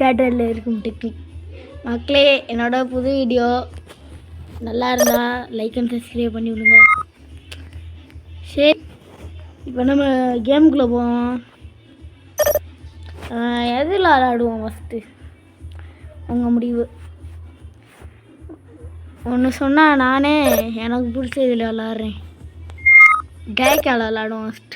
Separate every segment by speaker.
Speaker 1: கேட்டரில் இருக்கும் டெக்னிக். மக்களே, என்னோட புது வீடியோ நல்லா இருந்தால் லைக் அண்ட் சப்ஸ்கிரைப் பண்ணி விடுங்க. சரி, இப்போ நம்ம கேமுக்குள்ளே போவோம். எதில் விளாடுவோம் ஃபஸ்ட்டு? உங்கள் முடிவு. ஒன்று சொன்னால் நானே எனக்கு பிடிச்ச இதில் விளாட்றேன். டேக்கால் விளாடுவோம் ஃபஸ்ட்டு.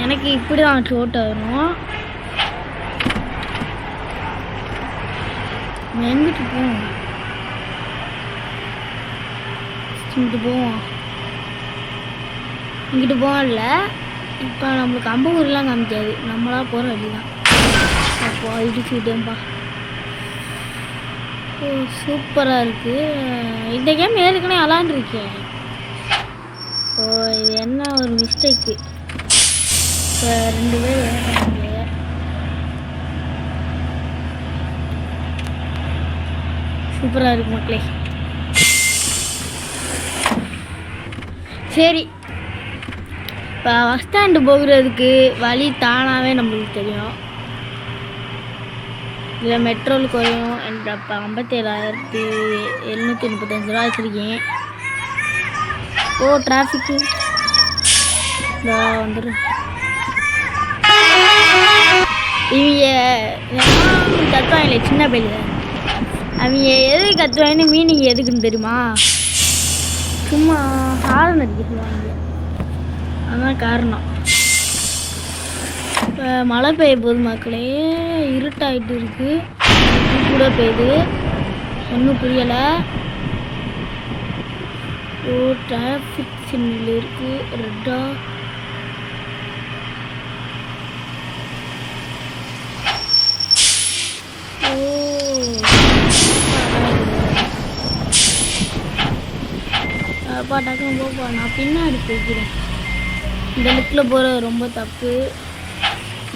Speaker 1: எனக்கு இப்படி தான் ஷோட் வரும். எங்கிட்டு போவோம்? இங்கிட்டு போவோம். இங்கிட்டு போவோம்ல. இப்போ நம்மளுக்கு அம்பூர்லாம் காமிக்காது, நம்மளா போகிற வழி தான். அப்போ இடிச்சுக்கிட்டேன்பா. ஓ, சூப்பராக இருக்குது. இந்த கேம் ஏற்கனவே விளாண்டுருக்கேன். ஓ, இது என்ன ஒரு மிஸ்டேக்கு. இப்போ 2 பேர் ஏறாங்க. சூப்பராக இருக்கு மக்களே. சரி, இப்போ பஸ் ஸ்டாண்டு போகிறதுக்கு வழி தானாகவே நம்மளுக்கு தெரியும். இதில் மெட்ரோலுக்கு வரும். எனக்கு அப்போ 57,735 ரூபா வச்சுருக்கேன். ஓ, டிராஃபிக்கு வந்துடும். இவங்க கத்துவாங்களே சின்ன பையன், அவங்க எது கத்துவாங்கன்னு மீனிங் எதுக்குன்னு தெரியுமா? சும்மா ஹாரன் அடிக்க சொல்லுவாங்க, அதுதான் காரணம். இப்போ மழை பெய்ய போகுது மக்களே. இருட்டாயிட்டு இருக்கு, கூட பெய்யுது, ஒன்றும் புரியலை. ஓ, டிராஃபிக் சிக்னல் இருக்கு, ரெட்டா. அப்பா டக்குன்னு போப்பா, நான் பின்னாடி போய்க்கிறேன். இந்த லிஃப்டில் போகிறது ரொம்ப தப்பு.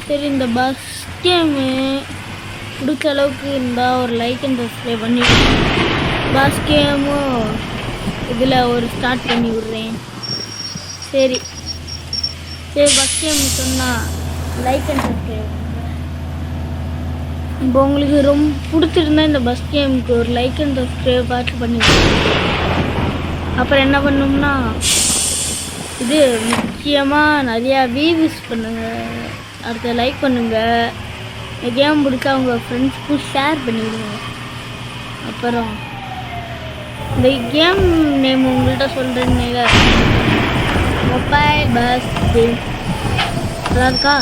Speaker 1: சரி, இந்த பஸ் கேமு பிடிச்ச அளவுக்கு இருந்தால் ஒரு லைக் அண்ட் சப்ஸ்கிரைப் பண்ணி பஸ் கேமும் இதில் ஒரு ஸ்டார்ட் பண்ணி விட்றேன். சரி சரி, பஸ் கேம் சொன்னால் லைக் அண்ட் சப்ஸ்கிரைப். இப்போ உங்களுக்கு ரொம்ப பிடிச்சிருந்தா இந்த பஸ் கேமுக்கு ஒரு லைக் அண்ட் சப்ஸ்கிரைப் பார்த்து பண்ணி அப்புறம் என்ன பண்ணோம்னா, இது முக்கியமாக நிறையா வியூஸ் பண்ணுங்கள், அடுத்த லைக் பண்ணுங்கள், இந்த கேம் பிடிச்சா உங்கள் ஃப்ரெண்ட்ஸ்க்கும் ஷேர் பண்ணிவிடுங்க. அப்புறம் இந்த கேம் நேம் உங்கள்கிட்ட சொல்கிறேன்னு, மொபைல் பஸ் கேம் நல்லா இருக்கா?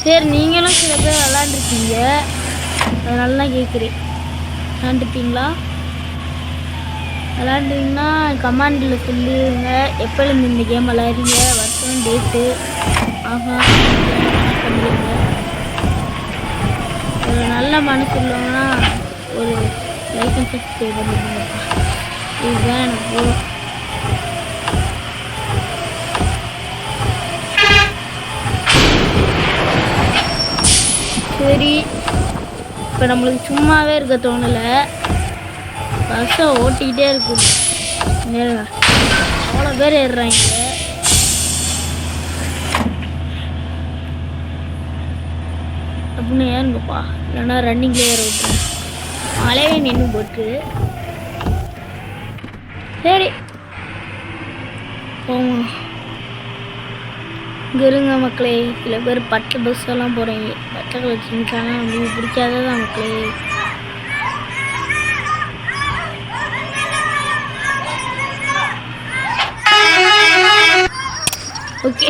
Speaker 1: சரி, நீங்களும் சில பேர் விளாண்டுருக்கீங்க, அதனால தான் கேட்குறேன். விளாண்டுருக்கீங்களா? விளாண்டிங்கன்னா கமெண்டில் சொல்லுங்க எப்போலேருந்து இந்த கேம் விளாட்றீங்க, வருஷம், டேட்டு. பண்ணிடுங்க. ஒரு நல்ல மனசு இல்லைன்னா ஒரு லைக் அண்ட் சப்ஸ்கிரைப் பண்ணிடுங்க. இதுதான் எனக்கு போதும். சரி, இப்போ நம்மளுக்கு சும்மாவே இருக்க தோணலை, பஸ்ஸை ஓட்டிக்கிட்டே இருக்குது. அவ்வளோ பேர் ஏறுறாங்க. அப்படின்னு ஏறுங்கப்பா, இல்லைன்னா ரன்னிங்லேயே ஏற விட்டுறேன். மழையே நின்று போட்டு. சரி போங்க. இங்கே இருங்க மக்களே. சில பேர் பச்சை பஸ்ஸெல்லாம் போகிறீங்க, பச்சை கலர் சின்ன உங்களுக்கு பிடிக்காததான் மக்களே. ஓகே,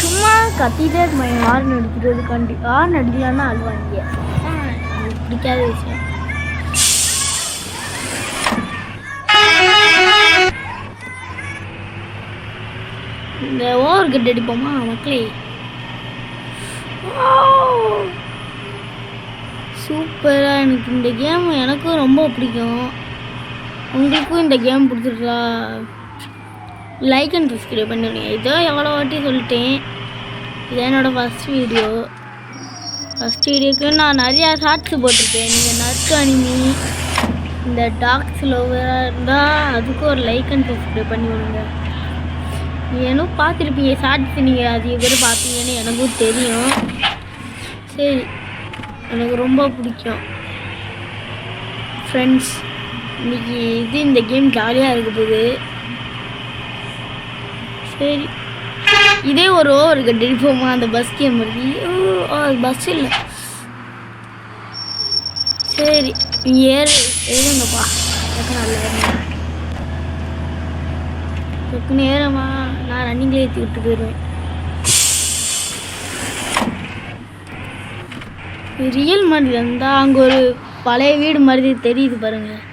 Speaker 1: சும்மா கத்திட்டே இருப்பாங்க ஹார்ன் அடிக்கிறதுக்காண்டி. ஹார்ன் அடிக்கலான்னா அழுவாங்க, எனக்கு பிடிக்காத விஷயம். இந்த ஓவர் கட் அடிப்போமா மக்களே? சூப்பராக, எனக்கு இந்த கேம் எனக்கும் ரொம்ப பிடிக்கும். உங்களுக்கும் இந்த கேம் பிடிச்சிருக்கா? லைக் அண்ட் சப்ஸ்கிரைப் பண்ணிவிடுங்க. இதோ எவ்வளோ வாட்டி சொல்லிட்டேன், இது என்னோடய ஃபஸ்ட் வீடியோ. ஃபஸ்ட் வீடியோக்கு நான் நிறையா ஷார்ட்ஸ் போட்டிருக்கேன். நீங்கள் நர்க்கு அனிமி, இந்த டாக்ஸ் லோவராக இருந்தால் அதுக்கும் ஒரு லைக் அண்ட் சப்ஸ்கிரைப் பண்ணி விடுங்க. ஏனும் பார்த்துருப்பீங்க ஷார்ட்ஸ், நீங்கள் அதிக பேர் பார்ப்பீங்கன்னு எனக்கும் தெரியும். சரி, எனக்கு ரொம்ப பிடிக்கும் ஃப்ரெண்ட்ஸ். இன்னைக்கு இந்த கேம் ஜாலியாக இருக்க போகுது. சரி, இதே ஒரு ஓவர் கட்டிருப்போமா அந்த பஸ் கேம் இருக்கு. பஸ் இல்லை. சரி, ஏறுங்கப்பா. டக்குன்னு ஏறமா, நான் ரன்னிங்லேயே ஏற்றி விட்டு போயிடுவேன். ரியல் மாதிரி இருந்தால் அங்கே ஒரு பழைய வீடு மாதிரி தெரியுது பாருங்கள்.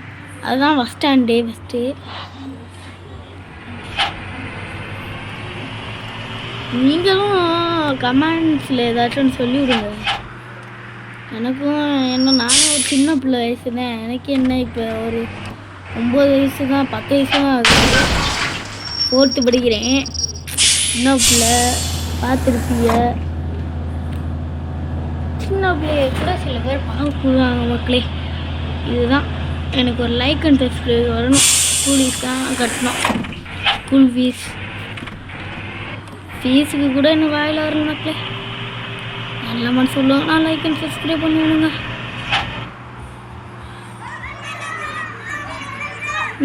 Speaker 1: அதுதான் பஸ் ஸ்டாண்டே ஃபஸ்ட்டு. நீங்களும் கமெண்ட்ஸில் ஏதாச்சும் சொல்லி விடுங்க. எனக்கும் நானும் ஒரு சின்ன பிள்ளை வயசு தான். எனக்கு என்ன இப்போ ஒரு 9 வயசு தான், 10 வயசு தான் ஆகுது. 4th படிக்கிறேன். சின்ன பிள்ளை பார்த்துருப்பீங்க. சின்ன பிள்ளைய கூட சில பேர் பார்க்குறாங்க மக்களே. இதுதான் எனக்கு ஒரு லைக் அண்ட் சப்ஸ்கிரைப் வரணும். ஸ்கூல் ஃபீஸ் தான் கட்டணும். ஸ்கூல் ஃபீஸுக்கு கூட எனக்கு வாயில் வரணும் மக்களே. நல்ல மனசு சொல்லுவாங்க, நான் லைக் அண்ட் சப்ஸ்கிரைப் பண்ணுவேனுங்க.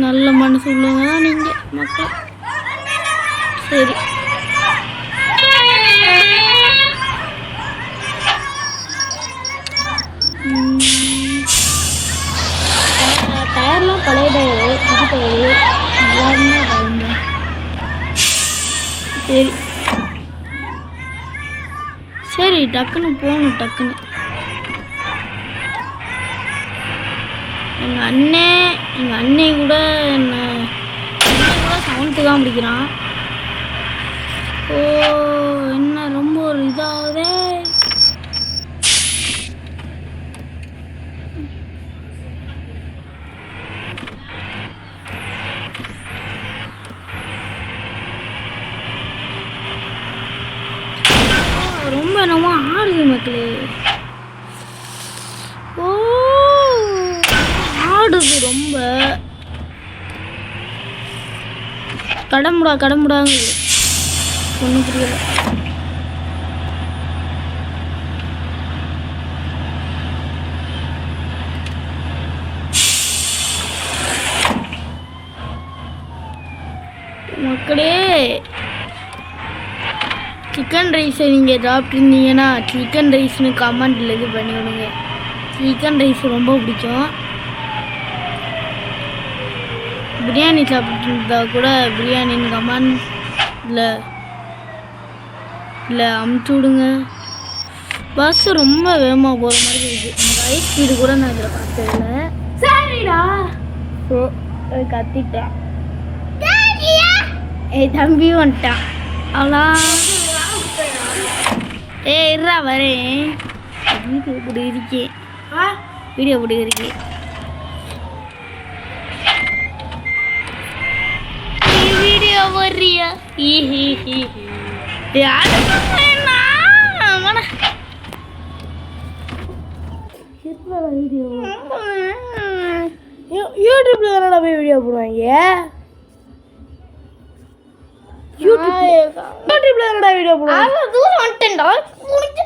Speaker 1: நல்ல மனசு சொல்லுவாங்க தான் நீங்கள் மக்கள். சரி, டயர்லாம் பழைய டயரு, புது டயரு எல்லாருமே பயங்க. சரி சரி, டக்குன்னு போகணும். டக்குன்னு எங்கள் அண்ணே கூட செவன்த்து தான் பிடிக்கிறான். ஓ, என்ன ரொம்ப ஒரு இதாகுதே. ரொம்ப என்னமோ ஆடுது மக்களே. ஓ, ஆடுது ரொம்ப. கடமுடாங்க ஒன்றும் புரியல. மக்களே, சிக்கன் ரைஸை நீங்கள் சாப்பிட்ருந்தீங்கன்னா சிக்கன் ரைஸ்னு கமெண்டில் இது பண்ணி விடுங்க. சிக்கன் ரைஸ் ரொம்ப பிடிக்கும். பிரியாணி சாப்பிட்ருந்தா கூட பிரியாணின்னு கமெண்டில் அமுச்சு விடுங்க. பஸ்ஸு ரொம்ப வேகமாக போகிற மாதிரி இருக்குது. எனக்கு ஹை ஸ்பீடு கூட நான் இதில் பார்த்ததில்ல. சரிடா, ஸோ கத்திட்டேன். தம்பி வந்துட்டான். அவ்வளோ இருறா வரேன். வீடியோ போட்டுக்கிறேன். வீடியோ வர்றியா? யூடியூப்ல தானே போய் வீடியோ போடுவாங்க. யூடியூப்ல என்னடா வீடியோ போடுவாங்க? தூரம் வந்துட்டேன்டா. முடிஞ்சா